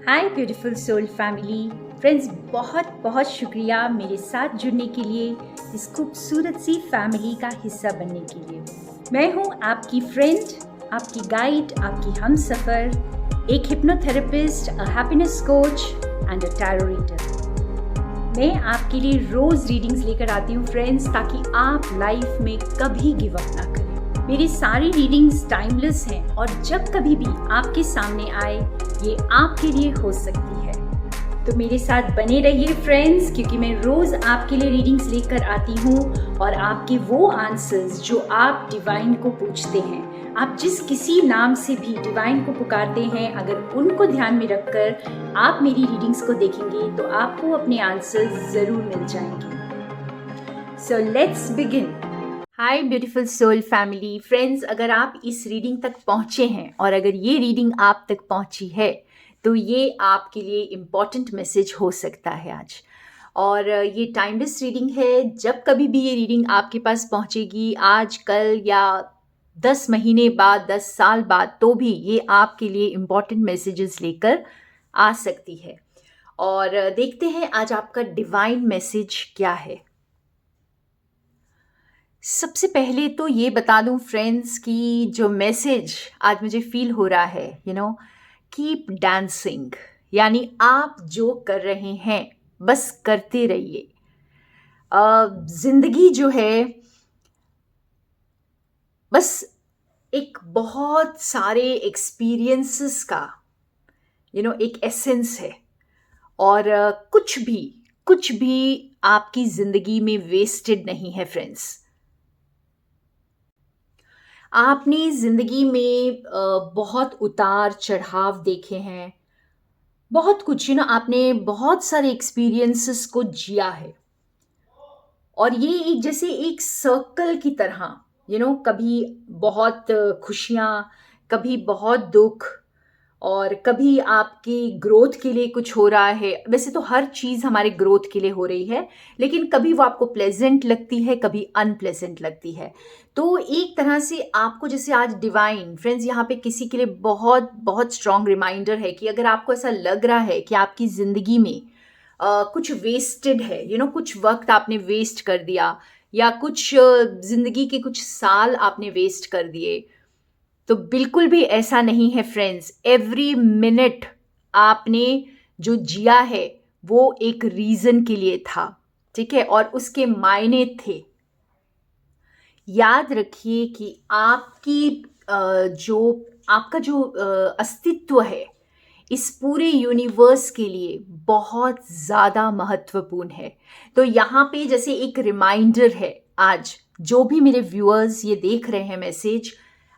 हाय beautiful soul family friends, बहुत बहुत शुक्रिया मेरे साथ जुड़ने के लिए, इस खूबसूरत सी फैमिली का हिस्सा बनने के लिए। मैं हूँ आपकी फ्रेंड, आपकी गाइड, आपकी हमसफ़र, एक hypnotherapist, a happiness coach and a tarot reader. मैं आपके लिए रोज़ रीडिंग्स लेकर आती हूँ फ्रेंड्स, ताकि आप लाइफ में कभी गिव अप ना करें। मेरी सारी रीडिंग्स टाइमलेस हैं और जब कभी भी आपके सामने आए ये आपके लिए हो सकती है। तो मेरे साथ बने रहिए फ्रेंड्स, क्योंकि मैं रोज़ आपके लिए रीडिंग्स लेकर आती हूँ और आपके वो आंसर्स जो आप डिवाइन को पूछते हैं, आप जिस किसी नाम से भी डिवाइन को पुकारते हैं, अगर उनको ध्यान में रखकर आप मेरी रीडिंग्स को देखेंगे तो आपको अपने आंसर्स ज़रूर मिल जाएंगे। So let's begin. Hi beautiful soul family friends, अगर आप इस रीडिंग तक पहुँचे हैं और अगर ये रीडिंग आप तक पहुँची है तो ये आपके लिए इम्पॉर्टेंट मैसेज हो सकता है आज। और ये टाइमलेस रीडिंग है, जब कभी भी ये रीडिंग आपके पास पहुँचेगी, आज, कल या 10 महीने बाद, 10 साल बाद, तो भी ये आपके लिए इम्पॉर्टेंट मैसेजेस लेकर आ सकती है। और देखते हैं आज आपका डिवाइन मैसेज क्या है। सबसे पहले तो ये बता दूं फ्रेंड्स कि जो मैसेज आज मुझे फील हो रहा है, कीप डांसिंग, यानी आप जो कर रहे हैं बस करते रहिए। जिंदगी जो है बस एक बहुत सारे एक्सपीरियंसेस का एक एसेंस है। और कुछ भी आपकी जिंदगी में वेस्टेड नहीं है फ्रेंड्स। आपने ज़िंदगी में बहुत उतार चढ़ाव देखे हैं, बहुत कुछ आपने बहुत सारे एक्सपीरियंसेस को जिया है। और ये एक जैसे एक सर्कल की तरह, कभी बहुत खुशियाँ, कभी बहुत दुख, और कभी आपकी ग्रोथ के लिए कुछ हो रहा है। वैसे तो हर चीज़ हमारे ग्रोथ के लिए हो रही है, लेकिन कभी वो आपको प्लेजेंट लगती है, कभी अनप्लेजेंट लगती है। तो एक तरह से आपको जैसे आज डिवाइन फ्रेंड्स यहाँ पे किसी के लिए बहुत बहुत स्ट्रॉन्ग रिमाइंडर है कि अगर आपको ऐसा लग रहा है कि आपकी ज़िंदगी में कुछ वेस्टेड है, कुछ वक्त आपने वेस्ट कर दिया, या कुछ ज़िंदगी के कुछ साल आपने वेस्ट कर दिए, तो बिल्कुल भी ऐसा नहीं है फ्रेंड्स। एवरी मिनट आपने जो जिया है वो एक रीज़न के लिए था, ठीक है, और उसके मायने थे। याद रखिए कि आपका जो अस्तित्व है इस पूरे यूनिवर्स के लिए बहुत ज़्यादा महत्वपूर्ण है। तो यहाँ पे जैसे एक रिमाइंडर है, आज जो भी मेरे व्यूअर्स ये देख रहे हैं मैसेज,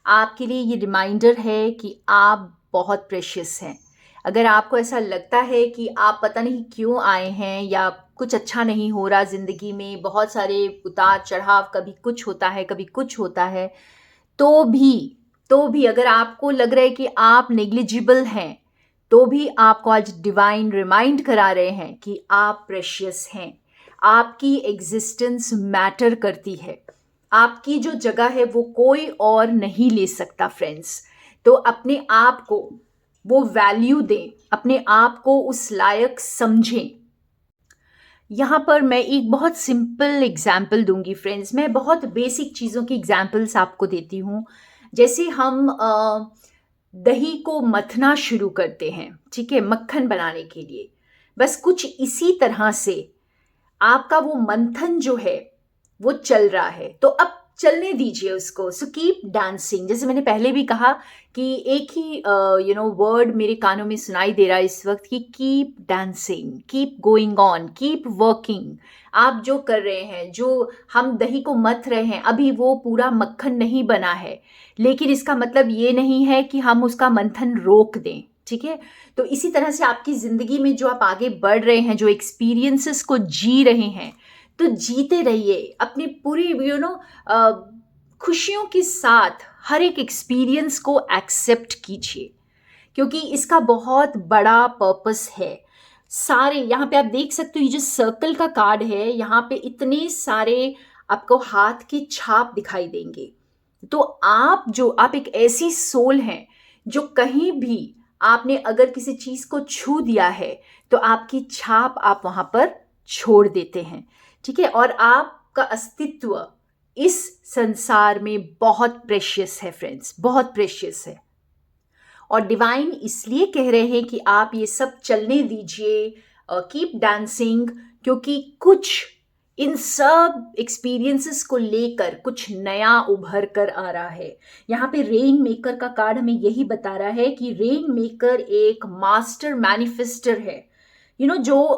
आपके लिए ये रिमाइंडर है कि आप बहुत प्रेशियस हैं। अगर आपको ऐसा लगता है कि आप पता नहीं क्यों आए हैं, या कुछ अच्छा नहीं हो रहा ज़िंदगी में, बहुत सारे उतार चढ़ाव, कभी कुछ होता है कभी कुछ होता है, तो भी अगर आपको लग रहा है कि आप नेग्लिजिबल हैं, तो भी आपको आज डिवाइन रिमाइंड करा रहे हैं कि आप प्रेशियस हैं। आपकी एग्जिस्टेंस मैटर करती है। आपकी जो जगह है वो कोई और नहीं ले सकता फ्रेंड्स। तो अपने आप को वो वैल्यू दें, अपने आप को उस लायक समझें। यहाँ पर मैं एक बहुत सिंपल एग्जाम्पल दूंगी फ्रेंड्स। मैं बहुत बेसिक चीज़ों की एग्जाम्पल्स आपको देती हूँ। जैसे हम दही को मथना शुरू करते हैं, ठीक है, मक्खन बनाने के लिए। बस कुछ इसी तरह से आपका वो मंथन जो है वो चल रहा है, तो अब चलने दीजिए उसको। So keep dancing. जैसे मैंने पहले भी कहा कि एक ही वर्ड मेरे कानों में सुनाई दे रहा है इस वक्त कि keep dancing, keep going on, keep working. आप जो कर रहे हैं, जो हम दही को मथ रहे हैं, अभी वो पूरा मक्खन नहीं बना है, लेकिन इसका मतलब ये नहीं है कि हम उसका मंथन रोक दें, ठीक है। तो इसी तरह से आपकी ज़िंदगी में जो आप आगे बढ़ रहे हैं, जो एक्सपीरियंसेस को जी रहे हैं, तो जीते रहिए अपनी पूरी खुशियों के साथ। हर एक एक्सपीरियंस को एक्सेप्ट कीजिए, क्योंकि इसका बहुत बड़ा पर्पस है। सारे यहाँ पे आप देख सकते हो, ये जो सर्कल का कार्ड है, यहाँ पे इतने सारे आपको हाथ की छाप दिखाई देंगे। तो आप एक ऐसी सोल हैं जो कहीं भी आपने अगर किसी चीज़ को छू दिया है तो आपकी छाप आप वहाँ पर छोड़ देते हैं, ठीक है। और आपका अस्तित्व इस संसार में बहुत प्रेशियस है फ्रेंड्स, बहुत प्रेशियस है। और डिवाइन इसलिए कह रहे हैं कि आप ये सब चलने दीजिए, कीप डांसिंग, क्योंकि कुछ इन सब एक्सपीरियंसेस को लेकर कुछ नया उभर कर आ रहा है। यहाँ पे रेन मेकर का कार्ड हमें यही बता रहा है कि रेन मेकर एक मास्टर मैनिफेस्टर है, जो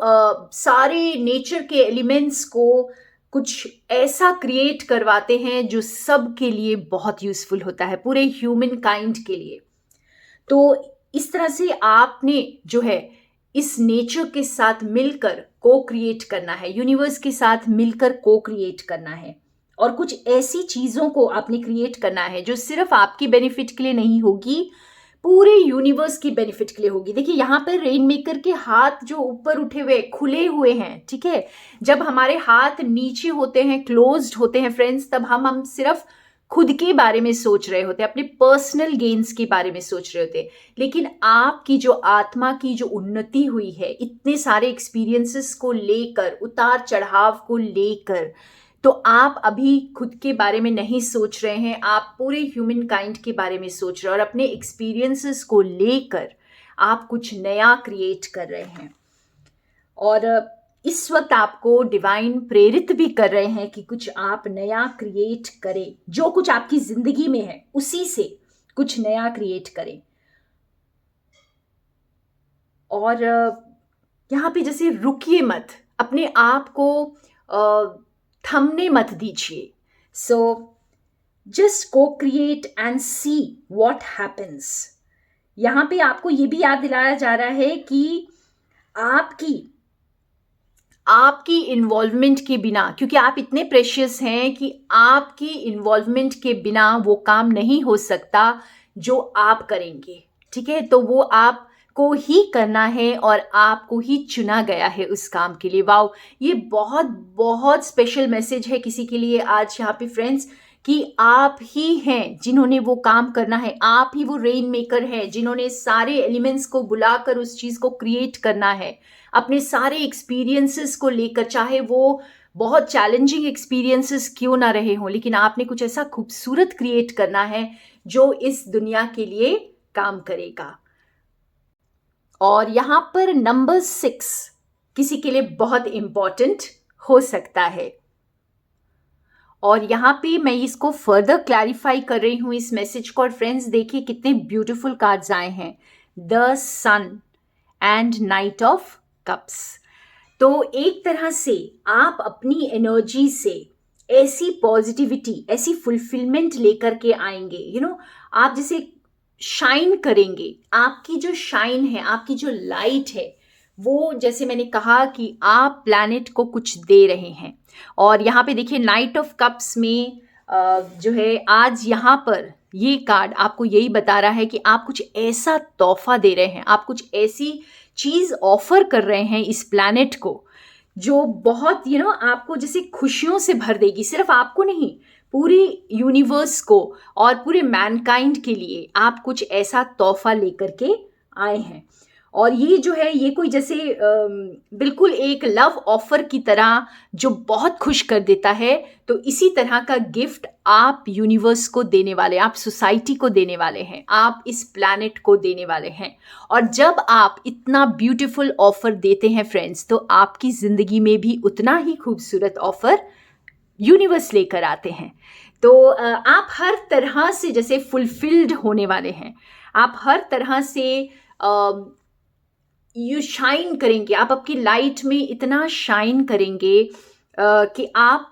सारे नेचर के एलिमेंट्स को कुछ ऐसा क्रिएट करवाते हैं जो सब के लिए बहुत यूजफुल होता है, पूरे ह्यूमन काइंड के लिए। तो इस तरह से आपने जो है इस नेचर के साथ मिलकर को क्रिएट करना है, यूनिवर्स के साथ मिलकर को क्रिएट करना है, और कुछ ऐसी चीज़ों को आपने क्रिएट करना है जो सिर्फ आपकी बेनिफिट के लिए नहीं होगी, पूरे यूनिवर्स की बेनिफिट के लिए होगी। देखिए यहाँ पर रेन मेकर के हाथ जो ऊपर उठे हुए खुले हुए हैं, ठीक है। जब हमारे हाथ नीचे होते हैं, क्लोज्ड होते हैं फ्रेंड्स, तब हम सिर्फ खुद के बारे में सोच रहे होते, अपने पर्सनल गेन्स के बारे में सोच रहे होते। लेकिन आपकी जो आत्मा की जो उन्नति हुई है इतने सारे एक्सपीरियंसेस को लेकर, उतार चढ़ाव को लेकर, तो आप अभी खुद के बारे में नहीं सोच रहे हैं, आप पूरे ह्यूमन काइंड के बारे में सोच रहे हैं, और अपने एक्सपीरियंसेस को लेकर आप कुछ नया क्रिएट कर रहे हैं। और इस वक्त आपको डिवाइन प्रेरित भी कर रहे हैं कि कुछ आप नया क्रिएट करें, जो कुछ आपकी जिंदगी में है उसी से कुछ नया क्रिएट करें। और यहाँ पे जैसे रुकिए मत, अपने आप को थमने मत दीजिए। सो जस्ट को create and see what happens. यहाँ पे आपको ये भी याद दिलाया जा रहा है कि आपकी इन्वॉल्वमेंट के बिना, क्योंकि आप इतने प्रेशियस हैं कि आपकी इन्वॉल्वमेंट के बिना वो काम नहीं हो सकता जो आप करेंगे, ठीक है। तो वो आपको ही करना है और आपको ही चुना गया है उस काम के लिए। वाओ, ये बहुत बहुत स्पेशल मैसेज है किसी के लिए आज यहाँ पे फ्रेंड्स, कि आप ही हैं जिन्होंने वो काम करना है, आप ही वो रेन मेकर हैं जिन्होंने सारे एलिमेंट्स को बुलाकर उस चीज़ को क्रिएट करना है, अपने सारे एक्सपीरियंसेस को लेकर, चाहे वो बहुत चैलेंजिंग एक्सपीरियंसेस क्यों ना रहे हों, लेकिन आपने कुछ ऐसा खूबसूरत क्रिएट करना है जो इस दुनिया के लिए काम करेगा। और यहाँ पर नंबर 6 किसी के लिए बहुत इम्पॉर्टेंट हो सकता है, और यहाँ पे मैं इसको फर्दर क्लैरिफाई कर रही हूँ इस मैसेज को। और फ्रेंड्स देखिए कितने ब्यूटीफुल कार्ड्स आए हैं, the sun and knight of cups. तो एक तरह से आप अपनी एनर्जी से ऐसी पॉजिटिविटी, ऐसी फुलफिलमेंट लेकर के आएंगे, आप जैसे शाइन करेंगे। आपकी जो शाइन है, आपकी जो लाइट है, वो जैसे मैंने कहा कि आप प्लैनेट को कुछ दे रहे हैं। और यहाँ पे देखिए नाइट ऑफ कप्स में जो है आज यहाँ पर ये कार्ड आपको यही बता रहा है कि आप कुछ ऐसा तोहफा दे रहे हैं, आप कुछ ऐसी चीज़ ऑफर कर रहे हैं इस प्लैनेट को जो बहुत आपको जैसे खुशियों से भर देगी। सिर्फ आपको नहीं, पूरी यूनिवर्स को और पूरे मैनकाइंड के लिए आप कुछ ऐसा तोहफा लेकर के आए हैं। और ये जो है ये कोई जैसे बिल्कुल एक लव ऑफर की तरह जो बहुत खुश कर देता है। तो इसी तरह का गिफ्ट आप यूनिवर्स को देने वाले, आप सोसाइटी को देने वाले हैं, आप इस प्लैनेट को देने वाले हैं। और जब आप इतना ब्यूटीफुल ऑफर देते हैं फ्रेंड्स, तो आपकी ज़िंदगी में भी उतना ही खूबसूरत ऑफर यूनिवर्स लेकर आते हैं। तो आप हर तरह से जैसे फुलफिल्ड होने वाले हैं, आप हर तरह से यू शाइन करेंगे, आप आपकी लाइट में इतना शाइन करेंगे कि आप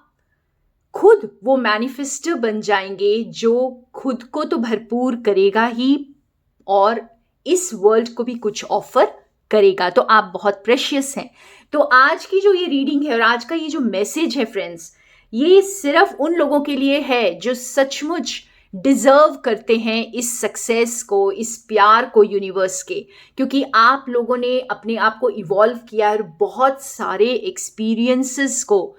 खुद वो मैनिफेस्टर बन जाएंगे जो खुद को तो भरपूर करेगा ही और इस वर्ल्ड को भी कुछ ऑफर करेगा। तो आप बहुत प्रेशियस हैं। तो आज की जो ये रीडिंग है और आज का ये जो मैसेज है फ्रेंड्स, ये सिर्फ उन लोगों के लिए है जो सचमुच डिज़र्व करते हैं इस सक्सेस को, इस प्यार को यूनिवर्स के, क्योंकि आप लोगों ने अपने आप को इवॉल्व किया और बहुत सारे एक्सपीरियंसेस को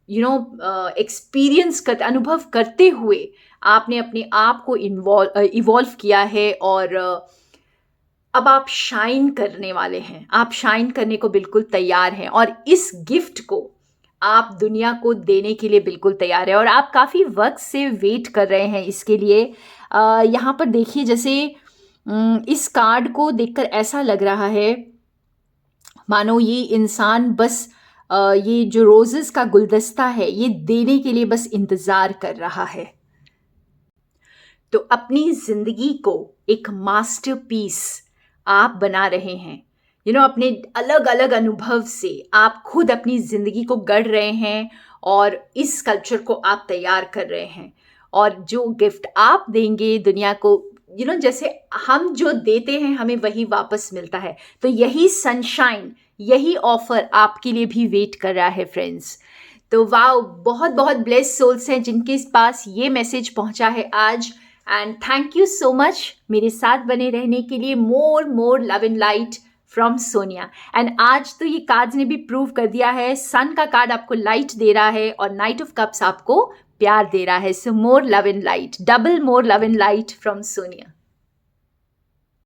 एक्सपीरियंस करते, अनुभव करते हुए आपने अपने आप को इवॉल्व किया है। और अब आप शाइन करने वाले हैं, आप शाइन करने को बिल्कुल तैयार हैं और इस गिफ्ट को आप दुनिया को देने के लिए बिल्कुल तैयार है और आप काफ़ी वक्त से वेट कर रहे हैं इसके लिए। यहाँ पर देखिए, जैसे इस कार्ड को देखकर ऐसा लग रहा है मानो ये इंसान बस ये जो रोजेस का गुलदस्ता है ये देने के लिए बस इंतज़ार कर रहा है। तो अपनी ज़िंदगी को एक मास्टरपीस आप बना रहे हैं। अपने अलग अलग अनुभव से आप खुद अपनी ज़िंदगी को गढ़ रहे हैं और इस कल्चर को आप तैयार कर रहे हैं। और जो गिफ्ट आप देंगे दुनिया को, जैसे हम जो देते हैं हमें वही वापस मिलता है। तो यही सनशाइन, यही ऑफर आपके लिए भी वेट कर रहा है फ्रेंड्स। तो वाओ, बहुत बहुत ब्लेस्ड सोल्स हैं जिनके पास ये मैसेज पहुंचा है आज। And thank you so much मेरे साथ बने रहने के लिए। मोर love and light from Sonia. And आज तो ये कार्ड्स ने भी प्रूव कर दिया है, सन का कार्ड आपको लाइट दे रहा है और नाइट ऑफ कप्स आपको प्यार दे रहा है। So more love and light, double more love and light from Sonia.